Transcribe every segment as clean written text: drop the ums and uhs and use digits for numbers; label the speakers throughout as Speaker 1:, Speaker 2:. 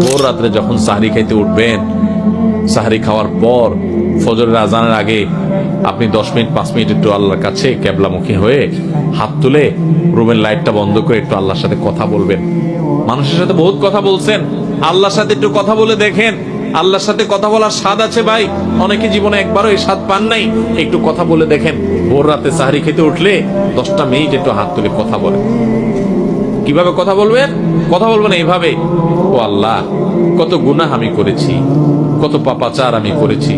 Speaker 1: ভোর রাত্রে যখন সাহরি খাইতে উঠবেন, সাহরি খাওয়ার পর ফজরের আজানের আগে আপনি 10 মিনিট 5 মিনিট একটু আল্লাহর কাছে কেবলামুখী হয়ে হাত তুলে রুমের লাইটটা বন্ধ করে একটু আল্লাহর সাথে কথা বলবেন। মানুষের সাথে বহুত কথা বলছেন, আল্লাহর সাথে একটু কথা বলে দেখেন। আল্লাহর সাথে কথা বলার স্বাদ আছে ভাই, অনেকে জীবনে একবারও এই স্বাদ পান নাই। একটু কথা বলে দেখেন। ভোর রাতে সাহরি খেতে উঠলে 10টা মিনিট একটু হাত তুলে কথা বলেন। কিভাবে কথা বলবেন? কথা বলবেন এইভাবে, ও আল্লাহ, কত গুনাহ আমি করেছি, কত পাপাচার আমি করেছি,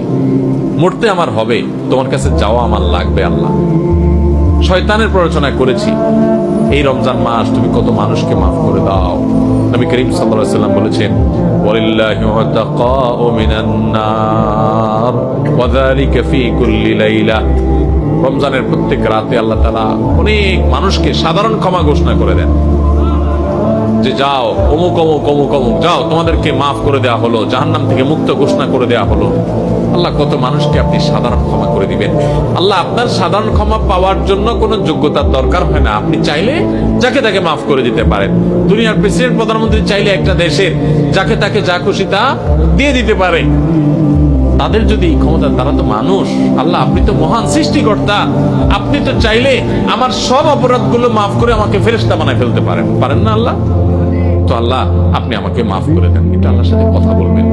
Speaker 1: মরতে আমার হবে, তোমার কাছে যাওয়া আমার লাগবে আল্লাহ। শয়তানের প্ররোচনা করেছি, এই রমজান মাস তুমি কত মানুষকে মাফ করে দাও। নবী করিম সাল্লাল্লাহু আলাইহি ওয়াসাল্লাম বলেছেন, ওয়ালিল্লাহি উতাকাউ মিনান নার ওয়া যালিকা ফি কুল্লি লাইলা। রমজানের প্রত্যেক রাতে আল্লাহ তাআলা অনেক মানুষকে সাধারণ ক্ষমা ঘোষণা করে দেন, যে যাও অমুক অমুক অমুক অমুক, যাও তোমাদেরকে মাফ করে দেওয়া হলো, জাহান্নাম থেকে মুক্ত ঘোষণা করে দেওয়া হলো। আল্লাহ কত মানুষকে আপনি সাধারণ ক্ষমা করে দিবেন। আল্লাহ আপনার সাধারণ ক্ষমা পাওয়ার জন্য কোনো যোগ্যতার দরকার হয় না, আপনি চাইলে যাকে তাকে মাফ করে দিতে পারেন। দুনিয়ার প্রেসিডেন্ট প্রধানমন্ত্রী চাইলে একটা দেশের যাকে তাকে যা খুশি তা দিয়ে দিতে পারে। তাদের যদি ক্ষমতা, তারা তো মানুষ। আল্লাহ আপনি তো মহান সৃষ্টিকর্তা, আপনি তো চাইলে আমার সব অপরাধগুলো মাফ করে আমাকে ফেরেশতা বানায় ফেলতে পারেন, পারেন না আল্লাহ? তো আল্লাহ আপনি আমাকে মাফ করে দেন, এটা আল্লাহর সাথে কথা বলবেন।